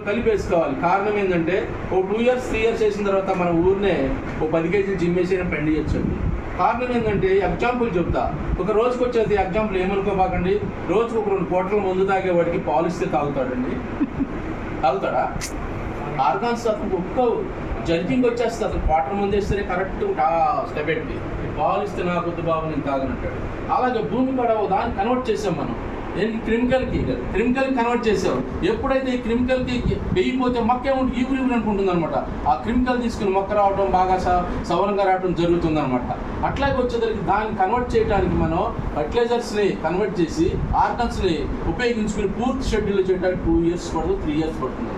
కలిపేసుకోవాలి. కారణం ఏంటంటే ఒక 2 years 3 years చేసిన తర్వాత మన ఊరినే ఒక 10 kg జిమ్ వేసి పెండి చేయొచ్చండి. కారణం ఏంటంటే ఎగ్జాంపుల్ చెప్తా. ఒక రోజుకి వచ్చేది ఎగ్జాంపుల్ ఏమనుకోబాకండి, రోజుకు ఒక 2 పూటల ముందు తాగే వాడికి పాలు ఇస్తే తాగుతాడండి. తాగుతాడా? ఆర్గాన్స్ అతను ఒక్క జడ్జింగ్ వచ్చేస్తుంది. అతను క్వార్టర్ ముందు వేస్తేనే కరెక్ట్ స్టెప్ ఎట్టి పాలు ఇస్తే నా కొద్ది బాబు నేను తాగనంటాడు. అలాగే భూమి కూడా దాన్ని కన్వర్ట్ చేసాం మనం. ఏంటి? కెమికల్కి కన్వర్ట్ చేసాం. ఎప్పుడైతే ఈ కెమికల్కి వేయిపోతే మొక్క ఏముంటుంది ఈవులు అనుకుంటుంది అనమాట. ఆ కెమికల్ తీసుకుని మొక్క రావడం బాగా సవరంగా రావడం జరుగుతుంది అనమాట. అట్లాగే వచ్చేసరికి దాన్ని కన్వర్ట్ చేయడానికి మనం ఫర్టిలైజర్స్ని కన్వర్ట్ చేసి ఆర్గాన్స్ని ఉపయోగించుకుని పూర్తి షెడ్యూల్ చేయడానికి 2 years పడుతుంది, 3 years పడుతుంది.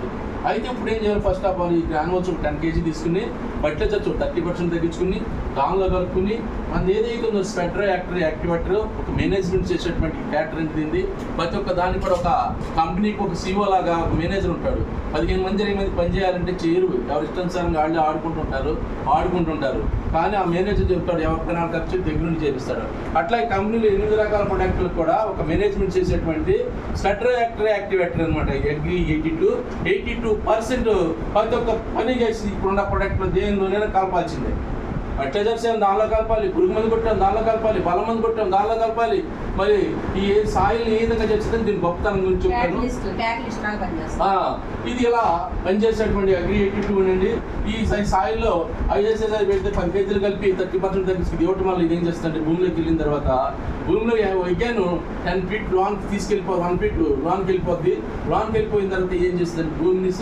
అయితే ఇప్పుడు ఏం చేయాలి? ఫస్ట్ ఆఫ్ ఆల్ ఈ గ్రానువల్స్ 10 kg తీసుకుని ఫర్టిలైజర్స్ 30% తగ్గించుకుని దానిలో కలుపుకుని మనది ఏదైతే ఉందో స్పెటర్ యాక్టివేటర్ ఒక మేనేజ్మెంట్ చేసేటువంటి క్యాటర్ ఏంటి, ప్రతి ఒక్క దానికి కూడా ఒక కంపెనీకి ఒక CEO లాగా ఒక మేనేజర్ ఉంటాడు. 15 మంది 20 మంది పని చేయాలంటే చేయరు, ఎవరి ఇష్టానుసారంగా వాళ్ళే ఆడుకుంటుంటారు. కానీ ఆ మేనేజర్ చెప్తాడు ఎవరికైనా ఖర్చు దగ్గర నుండి చేపిస్తాడు. అట్లా ఈ కంపెనీలో 8 రకాల ప్రొడక్టులు కూడా ఒక మేనేజ్మెంట్ చేసేటువంటి స్పెటర్ యాక్టివేటర్ అనమాట. అగ్రి 82% ప్రతి ఒక్క పని చేసి ఇప్పుడున్న ప్రొడక్ట్లో దేనిలోనైనా కలపాల్సిందే. ఫర్టిలైజర్స్ ఏమో దానిలో కలపాలి, పురుగు మందు కొట్టాం దానిలో కలపాలి, బలం మందు కొట్టాం దానిలో కలపాలి. మరి ఈ సాయిల్ ఏ విధంగా చేస్తుందని దీని గొప్పతనం గురించి చెప్తాను. ఇది ఇలా పనిచేసేటువంటి అగ్రి 82 అండి. ఈ సాయిల్లో ఐఎస్ఎస్ఐ పెడితే 10 kg కలిపి 30% తగ్గించుకుంది. ఇవ్వటం వల్ల ఇది ఏం చేస్తుందంటే భూమిలోకి వెళ్ళిన తర్వాత భూమిలో అగైన్ 10 feet లాంగ్ తీసుకెళ్ళిపోయి 1 feet లాంగ్కి వెళ్ళిపోద్ది. లాంగ్కి వెళ్ళిపోయిన తర్వాత ఏం చేస్తుందండి భూమిని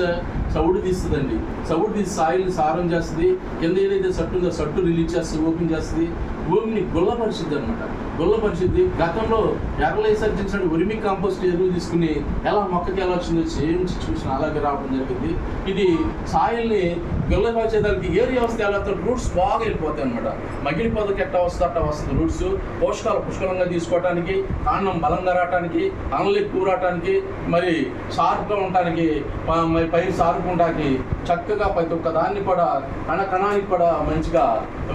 సౌడు తీస్తుందండి. సౌడు తీసి సాయిల్ని సారం చేస్తుంది. కింద ఏదైతే సట్టు ఉందో సట్టు రిలీజ్ చేస్తుంది, ఓపెన్ చేస్తుంది. భూమిని గుల్లపరిచిద్ది అనమాట. గుల్లపరిచిద్ది. గతంలో ఎర్రలు విసర్జించిన ఉరిమి కాంపోస్ట్ ఎరువు తీసుకుని ఎలా మొక్కకి ఎలా వచ్చిందో సేమ్ సిచ్యువేషన్ అలాగే రావడం జరిగింది. ఇది సాయిల్ని గుల్లపరిచేదానికి ఏరియా వస్తే ఎలా రూట్స్ బాగా వెళ్ళిపోతాయి అనమాట. మగిలిపోదకి ఎట్టా వస్తుంది అట్టా వస్తుంది రూట్స్. పోషకాలు పుష్కలంగా తీసుకోవడానికి, కాండం బలంగా రావడానికి, అనలు ఎక్కువ రావడానికి, మరి షార్ప్గా ఉండటానికి, మరి పైరు సారుకుంటానికి చక్కగా ప్రతి ఒక్క దాన్ని కూడా కణానికి కూడా మంచిగా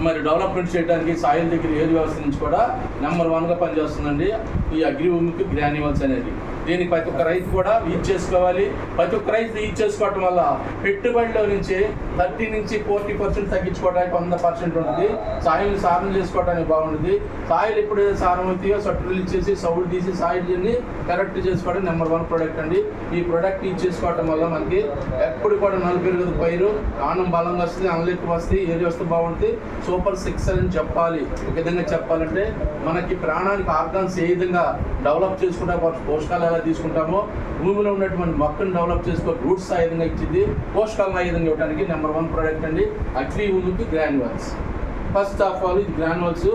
మరి డెవలప్మెంట్ చేయడానికి సాయిల్ దగ్గర ఏరు వ్యవస్థ నుంచి కూడా నెంబర్ 1గా పనిచేస్తుందండి ఈ అగ్రి భూమికి గ్రాన్యువల్స్ అనేది. దీనికి ప్రతి ఒక్క రైతు కూడా యూజ్ చేసుకోవాలి. ప్రతి ఒక్క రైతు యూజ్ చేసుకోవటం వల్ల పెట్టుబడిలో నుంచి 30 నుంచి 40% తగ్గించుకోవడానికి 100% ఉంటుంది. సాయిల్ని సారం చేసుకోవడానికి బాగుంటుంది. సాయిల్ ఎప్పుడైతే సారం అవుతాయో సట్టు రిలీజ్ చేసి సౌడు తీసి సాయిల్ని కరెక్ట్ చేసుకోవడం నెంబర్ 1 ప్రోడక్ట్ అండి. ఈ ప్రోడక్ట్ యూజ్ చేసుకోవటం వల్ల మనకి ఎప్పుడు కూడా నలుగురు పైరు కాండం బలంగా వస్తుంది, అనలెక్కి వస్తుంది, ఏరియా వస్తే బాగుంటుంది. సూపర్ 6 అని చెప్పాలి. ఒక విధంగా చెప్పాలంటే మనకి ప్రాణానికి ఆర్గాన్స్ ఏ విధంగా డెవలప్ చేసుకుంటా పోషకాలు ఎలా తీసుకుంటామో భూమిలో ఉన్నటువంటి మొక్కను డెవలప్ చేసుకో రూట్స్ ఆ విధంగా ఇచ్చింది, పోషకాలను ఆ విధంగా ఇవ్వడానికి నెంబర్ 1 ప్రోడక్ట్ అండి అగ్రి భూమికి గ్రాన్యువల్స్. ఫస్ట్ ఆఫ్ ఆల్ ఇది గ్రాన్యువల్స్